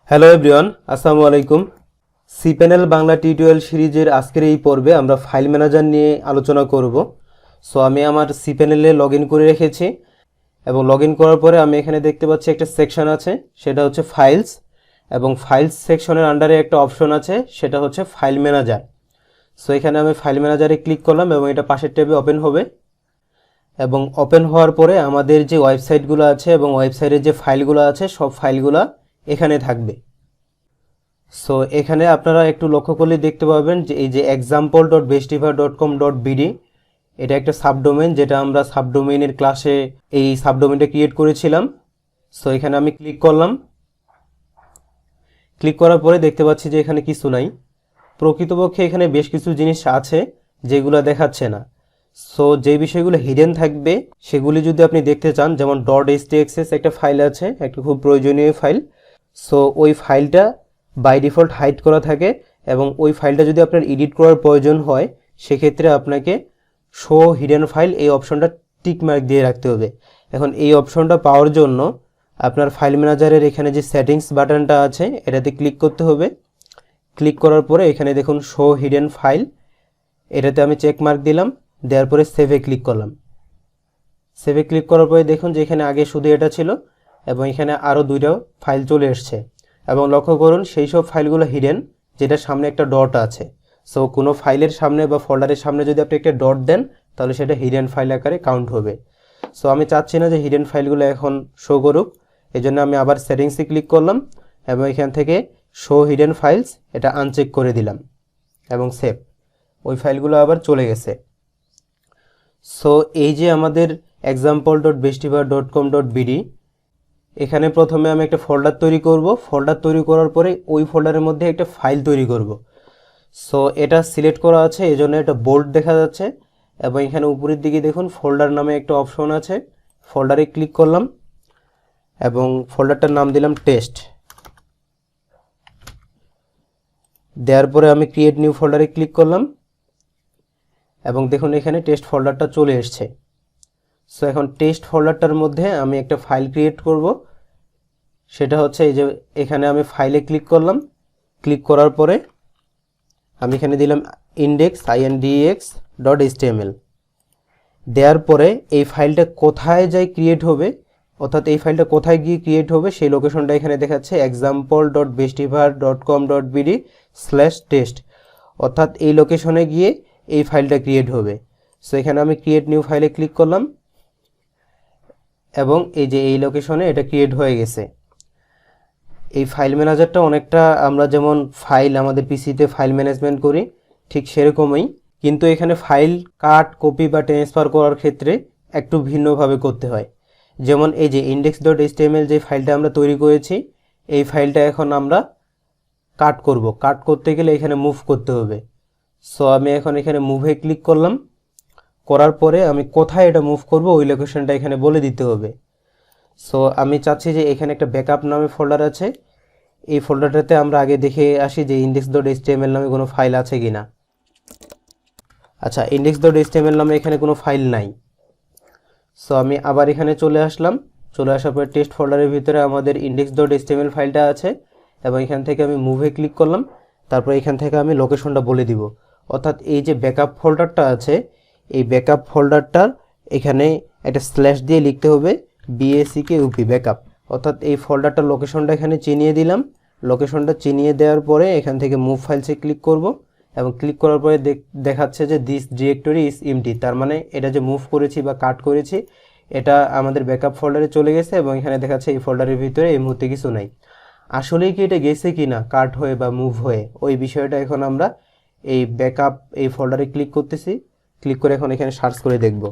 Hello everyone, আসসালামু আলাইকুম। cPanel Bangla tutorial সিরিজের আজকের এই পর্বে আমরা ফাইল ম্যানেজার নিয়ে আলোচনা করব। সো আমি আমার cPanel-এ লগ ইন করে রেখেছি এবং লগ ইন করার পরে আমি এখানে দেখতে পাচ্ছি একটা সেকশন আছে, সেটা হচ্ছে ফাইলস, এবং ফাইলস সেকশনের আন্ডারে একটা অপশন আছে, সেটা হচ্ছে ফাইল ম্যানেজার। সো এখানে আমি ফাইল ম্যানেজারে ক্লিক করলাম এবং এটা পাশের ট্যাবে ওপেন হবে। এবং ওপেন হওয়ার পরে আমাদের যে ওয়েবসাইটগুলো আছে এবং ওয়েবসাইটের যে ফাইলগুলো আছে সব ফাইলগুলো এখানে থাকবে। সো এখানে আপনারা একটু লক্ষ্য করলে দেখতে পাবেন যে এই যে example.bestivar.com.bd এটা একটা সাবডোমেইন, যেটা আমরা সাবডোমেইনের ক্লাসে এই সাবডোমেইনটা ক্রিয়েট করেছিলাম। সো এখানে আমি ক্লিক করলাম। ক্লিক করার পরে দেখতে পাচ্ছি যে এখানে কিছু নাই। প্রকৃতপক্ষে এখানে বেশ কিছু জিনিস আছে যেগুলো দেখাচ্ছে না। সো যে বিষয়গুলো হিডেন থাকবে সেগুলি যদি আপনি দেখতে চান, যেমন .htxs একটা ফাইল আছে, একটা খুব প্রয়োজনীয় ফাইল। সো ওই ফাইলটা বাই ডিফল্ট হাইড করা থাকে এবং ওই ফাইলটা যদি আপনার এডিট করার প্রয়োজন হয় সেক্ষেত্রে আপনাকে শো হিডেন ফাইল এই অপশনটা টিক মার্ক দিয়ে রাখতে হবে। এখন এই অপশনটা পাওয়ার জন্য আপনার ফাইল ম্যানেজারের এখানে যে সেটিংস বাটনটা আছে এটাতে ক্লিক করতে হবে। ক্লিক করার পরে এখানে দেখুন শো হিডেন ফাইল, এটাতে আমি চেক মার্ক দিলাম, দেওয়ার পরে সেভে ক্লিক করলাম। সেভে ক্লিক করার পরে দেখুন যে এখানে আগে শুধু এটা ছিল এবং এখানে আরও দুইটা ফাইল চলে এসছে। এবং লক্ষ্য করুন সেই সব ফাইলগুলো হিডেন যেটার সামনে একটা ডট আছে। সো কোনো ফাইলের সামনে বা ফোল্ডারের সামনে যদি আপনি একটা ডট দেন তাহলে সেটা হিডেন ফাইল আকারে কাউন্ট হবে। সো আমি চাচ্ছি না যে হিডেন ফাইলগুলো এখন শো করুক, এই জন্য আমি আবার সেটিংসে ক্লিক করলাম এবং এখান থেকে শো হিডেন ফাইলস এটা আনচেক করে দিলাম এবং সেভ। ওই ফাইলগুলো আবার চলে গেছে। সো এই যে আমাদের example.bestivar.com.bd, এখানে প্রথমে আমি একটা ফোল্ডার তৈরি করব। ফোল্ডার তৈরি করার পরে ওই ফোল্ডারের মধ্যে একটা ফাইল তৈরি করব। সো এটা সিলেক্ট করা আছে, এই জন্য এটা বোল্ড দেখা যাচ্ছে। এবং এখানে উপরের দিকে দেখুন ফোল্ডার নামে একটা অপশন আছে, ফোল্ডারে ক্লিক করলাম এবং ফোল্ডারটার নাম দিলাম টেস্ট। দেওয়ার পরে আমি ক্রিয়েট নিউ ফোল্ডারে ক্লিক করলাম এবং দেখুন এখানে টেস্ট ফোল্ডারটা চলে এসছে। সো এখন টেস্ট ফোল্ডারটার মধ্যে আমি একটা ফাইল ক্রিয়েট করব, সেটা হচ্ছে এই যে এখানে আমি ফাইলে ক্লিক করলাম। ক্লিক করার পরে আমি এখানে দিলাম index.html। দেওয়ার পরে এই ফাইলটা কোথায় যাই ক্রিয়েট হবে, অর্থাৎ এই ফাইলটা কোথায় গিয়ে ক্রিয়েট হবে সেই লোকেশনটা এখানে দেখাচ্ছে example.bestivar.com.bd/test, অর্থাৎ এই লোকেশনে গিয়ে এই ফাইলটা ক্রিয়েট হবে। সো এখানে আমি ক্রিয়েট নিউ ফাইলে ক্লিক করলাম এবং এই যে এই লোকেশনে এটা ক্রিয়েট হয়ে গেছে। এই ফাইল ম্যানেজারটা অনেকটা আমরা যেমন ফাইল আমাদের পিসিতে ফাইল ম্যানেজমেন্ট করি ঠিক সেরকমই, কিন্তু এখানে ফাইল কাট, কপি বা ট্রান্সফার করার ক্ষেত্রে একটু ভিন্নভাবে করতে হয়। যেমন এই যে index.html যে ফাইলটা আমরা তৈরি করেছি, এই ফাইলটা এখন আমরা কাট করব। কাট করতে গেলে এখানে মুভ করতে হবে। সো আমি এখন এখানে মুভে ক্লিক করলাম। করার পরে আমি কোথায় এটা মুভ করব ওই লোকেশনটা এখানে বলে দিতে হবে। সো আমি চাচ্ছি যে এখানে একটা ব্যাকআপ নামে ফোল্ডার আছে, এই ফোল্ডারটাতে আমরা আগে দেখে আসি যে index.html নামে কোনো ফাইল আছে কিনা। আচ্ছা, index.html নামে এখানে কোনো ফাইল নাই। সো আমি আবার এখানে চলে আসলাম। চলে আসার পরে টেস্ট ফোল্ডারের ভিতরে আমাদের index.html ফাইলটা আছে এবং এখান থেকে আমি মুভে ক্লিক করলাম। তারপর এখান থেকে আমি লোকেশনটা বলে দিব, অর্থাৎ এই যে ব্যাকআপ ফোল্ডারটা আছে এই ব্যাকআপ ফোল্ডারটার এখানে একটা স্ল্যাশ দিয়ে লিখতে হবে BACKUP ব্যাকআপ, অর্থাৎ এই ফোল্ডারটার লোকেশনটা এখানে চিনিয়ে দিলাম। লোকেশনটা চিনিয়ে দেওয়ার পরে এখান থেকে মুভ ফাইলসে ক্লিক করব এবং ক্লিক করার পরে দেখাচ্ছে যে দিস ডিরেক্টরি ইজ এমটি, তার মানে এটা যে মুভ করেছি বা কাট করেছি এটা আমাদের ব্যাকআপ ফোল্ডারে চলে গেছে এবং এখানে দেখাচ্ছে এই ফোল্ডারের ভিতরে এই মুহূর্তে কিছু নাই। আসলেই কি এটা গেছে কি না কাট হয়ে বা মুভ হয়ে, ওই বিষয়টা এখন আমরা এই ব্যাকআপ এই ফোল্ডারে ক্লিক করতেছি। ক্লিক করে এখন এখানে সার্চ করে দেখব।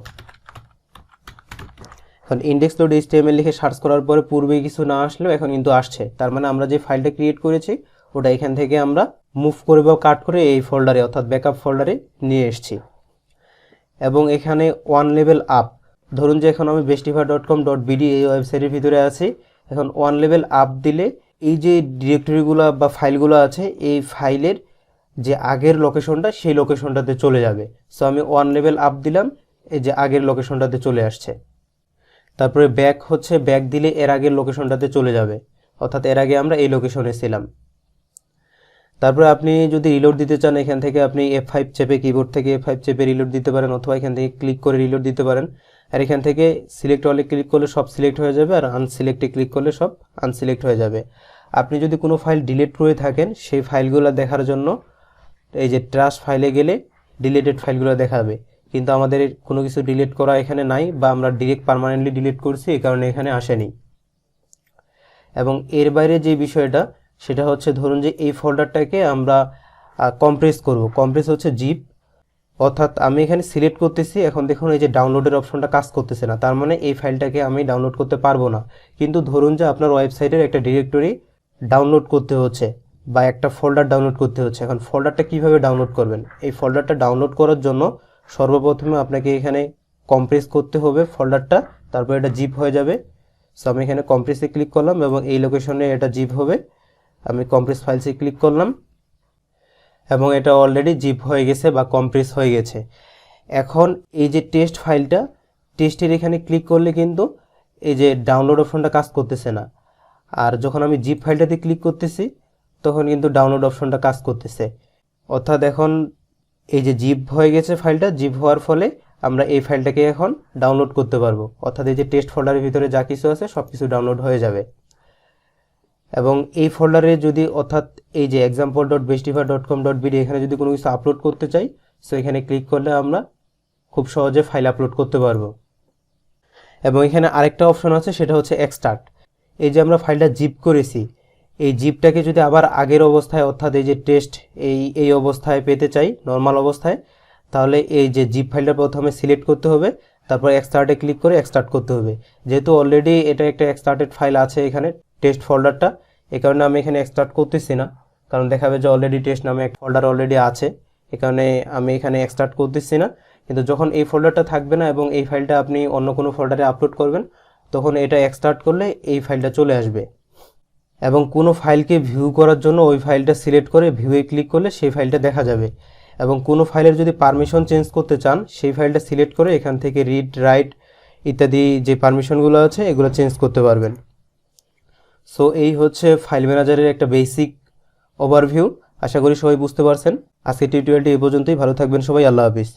এখন index.html লিখে সার্চ করার পরে পূর্বে কিছু না আসলেও এখন কিন্তু আসছে, তার মানে আমরা যে ফাইলটা ক্রিয়েট করেছি ওটা এখান থেকে আমরা মুভ করে বা কাট করে এই ফোল্ডারে অর্থাৎ ব্যাকআপ ফোল্ডারে নিয়ে এসেছি। এবং এখানে ওয়ান লেভেল আপ, ধরুন যে এখন আমি bestivar.com.bd এই ওয়েবসাইটের ভিতরে আছি, এখন ওয়ান লেভেল আপ দিলে এই যে ডিরেক্টরিগুলো বা ফাইলগুলো আছে এই ফাইলের যে আগের লোকেশনটা সেই লোকেশনটাতে চলে যাবে। সো আমি ওয়ান লেভেল আপ দিলাম, এই যে আগের লোকেশনটাতে চলে আসছে। তারপরে ব্যাক হচ্ছে, ব্যাক দিলে এর আগের লোকেশনটাতে চলে যাবে। অর্থাৎ এর আগে আমরা এই লোকেশনে ছিলাম। তারপরে আপনি যদি রিলোড দিতে চান, এখান থেকে আপনি F5 চেপে, কিবোর্ড থেকে F5 চেপে রিলোড দিতে পারেন, অথবা এখান থেকে ক্লিক করে রিলোড দিতে পারেন। আর এখান থেকে সিলেক্ট অলে ক্লিক করলে সব সিলেক্ট হয়ে যাবে, আর আনসিলেক্টে ক্লিক করলে সব আনসিলেক্ট হয়ে যাবে। আপনি যদি কোনো ফাইল ডিলিট করে থাকেন, সেই ফাইলগুলো দেখার জন্য এই যে ট্রাশ ফাইলে গেলে ডিলিটেড ফাইলগুলো দেখাবে, কিন্তু আমাদের কোনো কিছু ডিলিট করা এখানে নাই, বা আমরা ডিরেক্ট পার্মানেন্টলি ডিলিট করছি, এই কারণে এখানে আসেনি। এবং এর বাইরে যে বিষয়টা, সেটা হচ্ছে ধরুন যে এই ফোল্ডারটাকে আমরা কম্প্রেস করব। কম্প্রেস হচ্ছে জিপ, অর্থাৎ আমি এখানে সিলেক্ট করতেছি, এখন দেখুন এই যে ডাউনলোডের অপশনটা কাজ করতেছে না, তার মানে এই ফাইলটাকে আমি ডাউনলোড করতে পারবো না। কিন্তু ধরুন যে আপনার ওয়েবসাইটের একটা ডিরেক্টরি ডাউনলোড করতে হচ্ছে, বা একটা ফোল্ডার ডাউনলোড করতে হচ্ছে। এখন ফোল্ডারটা কিভাবে ডাউনলোড করবেন? এই ফোল্ডারটা ডাউনলোড করার জন্য সর্বপ্রথমে আপনাকে এখানে কম্প্রেস করতে হবে ফোল্ডারটা, তারপর এটা জিপ হয়ে যাবে। সো আমি এখানে কম্প্রেসে ক্লিক করলাম এবং এই লোকেশনে এটা জিপ হবে। আমি কম্প্রেস ফাইলসে ক্লিক করলাম এবং এটা অলরেডি জিপ হয়ে গেছে বা কম্প্রেস হয়ে গেছে। এখন এই যে টেস্ট ফাইলটা, টেস্টের এখানে ক্লিক করলে কিন্তু এই যে ডাউনলোড অপশনটা কাজ করতেছে না। আর যখন আমি জিপ ফাইলটাতে ক্লিক করতেছি, তখন কিন্তু ডাউনলোড অপশনটা কাজ করতেছে। অর্থাৎ এখন এই যে জিপ হয়ে গেছে ফাইলটা, জিপ হওয়ার ফলে আমরা এই ফাইলটাকে এখন ডাউনলোড করতে পারবো। অর্থাৎ এই যে টেস্ট ফোল্ডারের ভিতরে যা কিছু আছে সব কিছু ডাউনলোড হয়ে যাবে। এবং এই ফোল্ডারে যদি, অর্থাৎ এই যে example.bestifa.com.bd, এখানে যদি কোনো কিছু আপলোড করতে চাই, সো এখানে ক্লিক করলে আমরা খুব সহজে ফাইল আপলোড করতে পারবো। এবং এখানে আরেকটা অপশন আছে, সেটা হচ্ছে এক্সট্রাক্ট। এই যে আমরা ফাইলটা জিপ করেছি, এই জিপটাকে যদি আবার আগের অবস্থায়, অর্থাৎ এই যে টেস্ট এই অবস্থায় পেতে চাই, নর্মাল অবস্থায়, তাহলে এই যে জিপ ফাইলটা প্রথমে সিলেক্ট করতে হবে, তারপর এক্সট্রাক্টে ক্লিক করে এক্সট্রাক্ট করতে হবে। যেহেতু অলরেডি এটা একটা এক্সট্রাক্টেড ফাইল আছে এখানে, টেস্ট ফোল্ডারটা, এই কারণে আমি এখানে এক্সট্রাক্ট করতেছি না, কারণ দেখাবে যে অলরেডি টেস্ট নামে একটা ফোল্ডার অলরেডি আছে, এই কারণে আমি এখানে এক্সট্রাক্ট করতেছি না। কিন্তু যখন এই ফোল্ডারটা থাকবে না এবং এই ফাইলটা আপনি অন্য কোনো ফোল্ডারে আপলোড করবেন, তখন এটা এক্সট্রাক্ট করলে এই ফাইলটা চলে আসবে। এবং কোনো ফাইলকে ভিউ করার জন্য ওই ফাইলটা সিলেক্ট করে ভিউয়ে ক্লিক করলে সেই ফাইলটা দেখা যাবে। এবং কোনো ফাইলের যদি পারমিশন চেঞ্জ করতে চান, সেই ফাইলটা সিলেক্ট করে এখান থেকে রিড, রাইট ইত্যাদি যে পারমিশনগুলো আছে এগুলো চেঞ্জ করতে পারবেন। সো এই হচ্ছে ফাইল ম্যানেজারের একটা বেসিক ওভারভিউ। আশা করি সবাই বুঝতে পারছেন। আজকের টিউটোরিয়ালটি এই পর্যন্তই। ভালো থাকবেন সবাই। আল্লাহ হাফিজ।